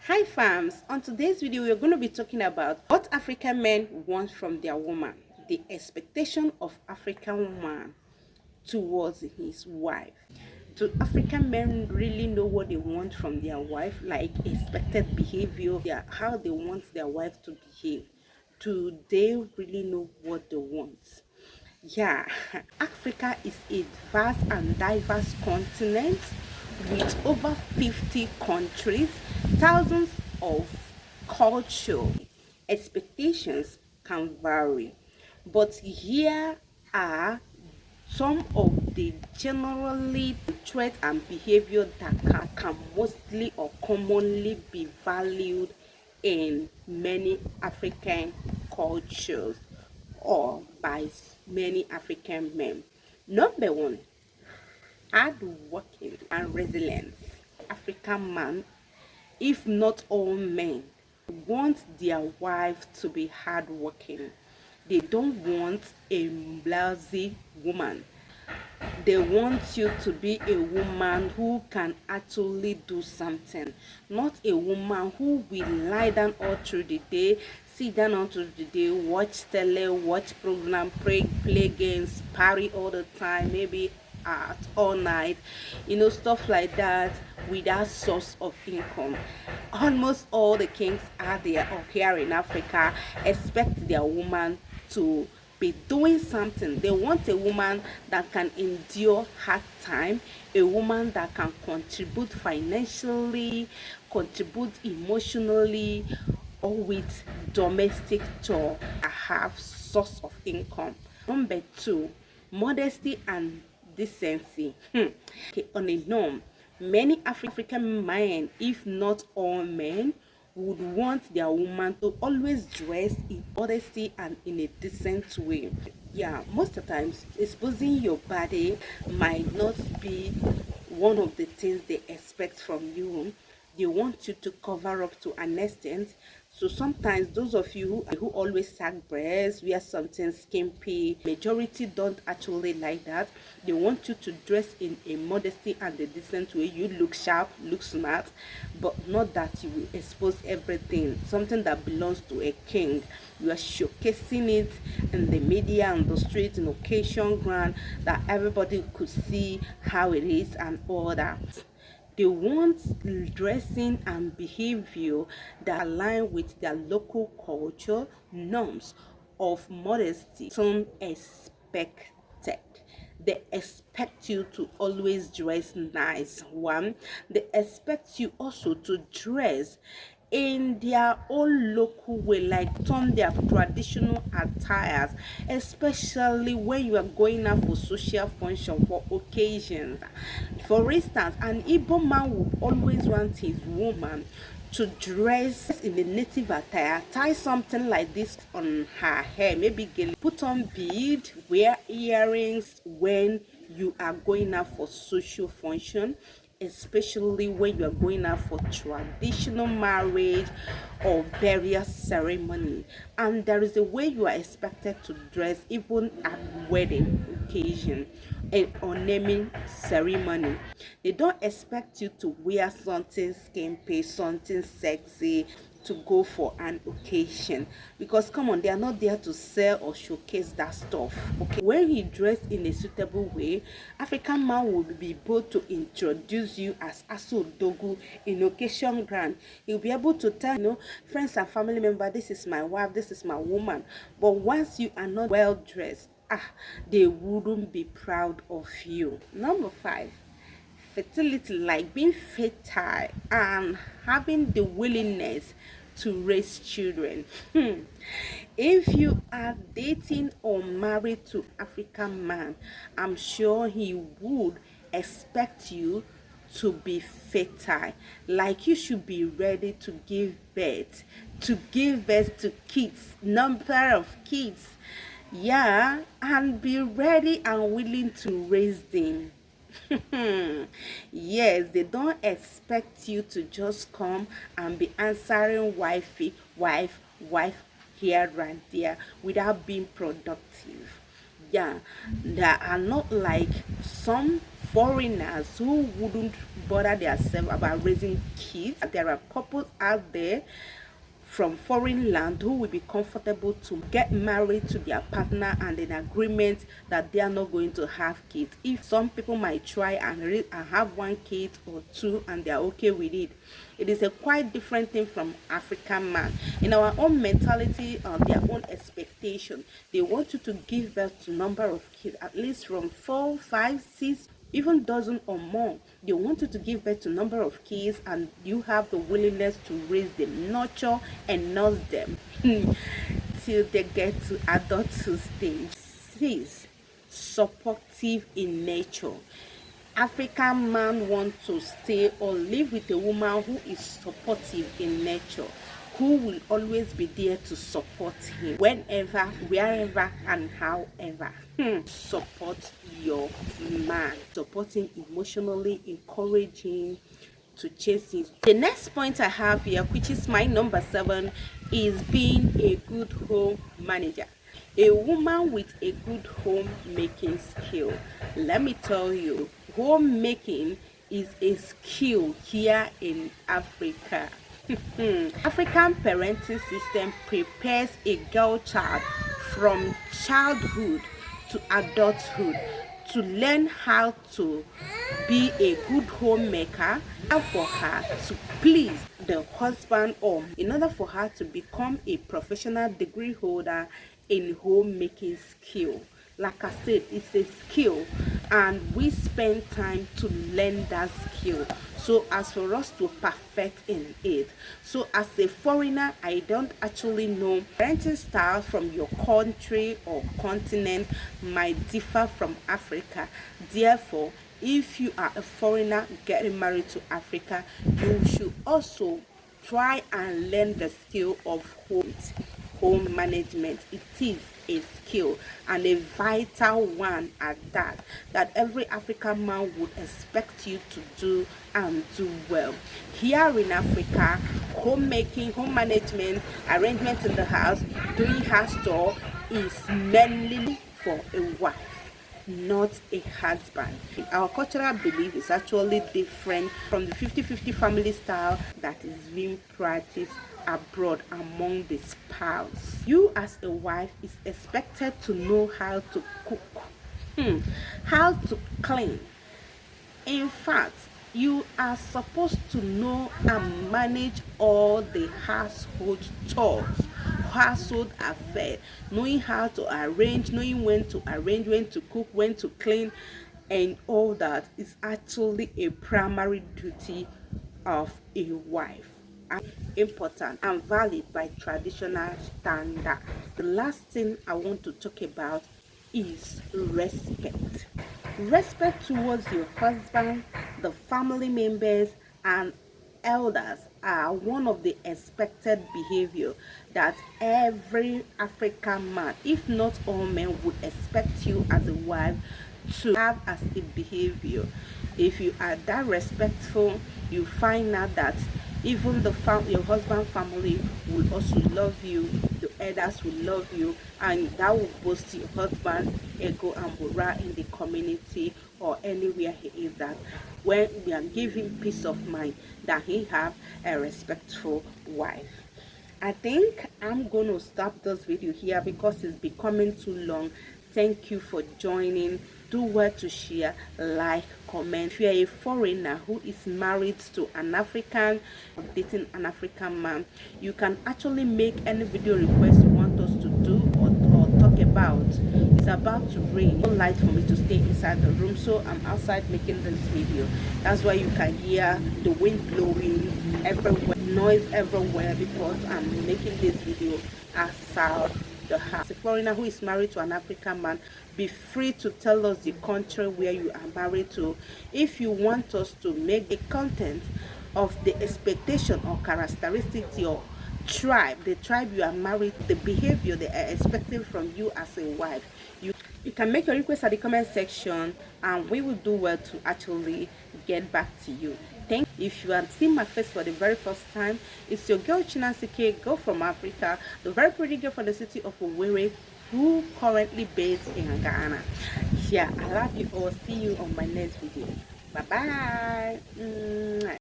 Hi fams, on today's video we're going to be talking about what African men want from their woman, the expectation of African man towards his wife. Do African men really know what they want from their wife, like expected behavior, how they want their wife to behave? Do they really know what they want? Yeah, Africa is a vast and diverse continent with over 50 countries, thousands of culture. Expectations can vary, but here are some of the generally traits and behavior that can mostly or commonly be valued in many African cultures or by many African men. Number one, hardworking and resilient. African man, if not all men, want their wife to be hardworking. They don't want a lousy woman. They want you to be a woman who can actually do something, not a woman who will lie down all through the day, sit down all through the day, watch tele, watch program, play games, party all the time, maybe at all night, stuff like that, without source of income. Almost all the kings out there or here in Africa expect their woman to be doing something. They want a woman that can endure hard time, a woman that can contribute financially, contribute emotionally, or with domestic chore, have source of income. Number two, modesty and decency. Okay, on a norm, many African men, if not all men, would want their woman to always dress in modesty and in a decent way. Yeah, most of the times exposing your body might not be one of the things they expect from you. They want you to cover up to an extent. So sometimes those of you who always sag breasts, wear something skimpy, majority don't actually like that. They want you to dress in a modesty and a decent way. You look sharp, look smart, but not that you will expose everything. Something that belongs to a king, you are showcasing it in the media and the street, in occasion ground, that everybody could see how it is and all that. They want dressing and behavior that align with their local culture norms of modesty. Some expected. They expect you to always dress nice. One, they expect you also to dress in their own local way, like turn their traditional attires, especially when you are going out for social function, for occasions. For instance, an Igbo man would always want his woman to dress in the native attire, tie something like this on her hair, maybe put on bead, wear earrings when you are going out for social function, especially when you are going out for traditional marriage or burial ceremony. And there is a way you are expected to dress even at wedding occasion and on naming ceremony. They don't expect you to wear something skimpy, something sexy to go for an occasion, because come on, they are not there to sell or showcase that stuff. Okay, when he dressed in a suitable way, African man will be able to introduce you as Asodogu in occasion grand. He'll be able to tell friends and family members, this is my wife, this is my woman. But once you are not well dressed, they wouldn't be proud of you. Number five, fertility, like being fertile and having the willingness to raise children. If you are dating or married to African man, I'm sure he would expect you to be fertile, like you should be ready to give birth, to kids, number of kids, yeah, and be ready and willing to raise them. Yes, they don't expect you to just come and be answering wifey, wife here and there without being productive. Yeah, they are not like some foreigners who wouldn't bother themselves about raising kids. There are couples out there from foreign land who will be comfortable to get married to their partner and in agreement that they are not going to have kids. If some people might try and have one kid or two and they are okay with it, it is a quite different thing from African man. In our own mentality, their own expectation, they want you to give birth to number of kids at least from 4, 5, 6, even dozen or more. They want you to give birth to number of kids and you have the willingness to raise them, nurture and nurse them till they get to adulthood stage. 6, supportive in nature. African man wants to stay or live with a woman who is supportive in nature, who will always be there to support him whenever, wherever and however. Support your man, support him emotionally, encouraging to chase it. The next point I have here, which is my number 7, is being a good home manager. A woman with a good homemaking skill. Let me tell you, homemaking is a skill here in Africa. African parenting system prepares a girl child from childhood to adulthood to learn how to be a good homemaker, and for her to please the husband, or in order for her to become a professional degree holder in homemaking skill. Like I said, it's a skill and we spend time to learn that skill so as for us to perfect in it. So as a foreigner, I don't actually know parenting style from your country or continent might differ from Africa. Therefore, if you are a foreigner getting married to Africa, you should also try and learn the skill of home management. It is a skill and a vital one at that every African man would expect you to do and do well. Here in Africa, homemaking, home management, arrangement in the house, doing house chore is mainly for a wife, not a husband. Our cultural belief is actually different from the 50-50 family style that is being practiced abroad among the spouse. You as a wife is expected to know how to cook, how to clean. In fact, you are supposed to know and manage all the household chores, household affairs, knowing how to arrange, knowing when to arrange, when to cook, when to clean, and all that is actually a primary duty of a wife. Important and valid by traditional standard. The last thing I want to talk about is respect. Respect towards your husband, the family members, and elders are one of the expected behavior that every African man, if not all men, would expect you as a wife to have as a behavior. If you are that respectful, you find out that even your husband family will also love you, the elders will love you, and that will boost your husband's ego and morale in the community or anywhere he is, that when we are giving peace of mind that he have a respectful wife. I think I'm going to stop this video here because it's becoming too long. Thank you for joining. Do well to share, like, comment. If you are a foreigner who is married to an African or dating an African man, you can actually make any video request you want us to do or talk about. It's about to rain. No light for me to stay inside the room, so I'm outside making this video. That's why you can hear the wind blowing everywhere, noise everywhere, because I'm making this video outside the house. A foreigner who is married to an African man, be free to tell us the country where you are married to. If you want us to make a content of the expectation or characteristics your tribe, the tribe you are married, the behavior they are expecting from you as a wife, you can make your request at the comment section and we will do well to actually get back to you. If you have seen my face for the very first time, it's your girl Chinasike, girl from Africa, the very pretty girl from the city of Owerri, who currently based in Ghana. share. I love you all. See you on my next video. Bye bye.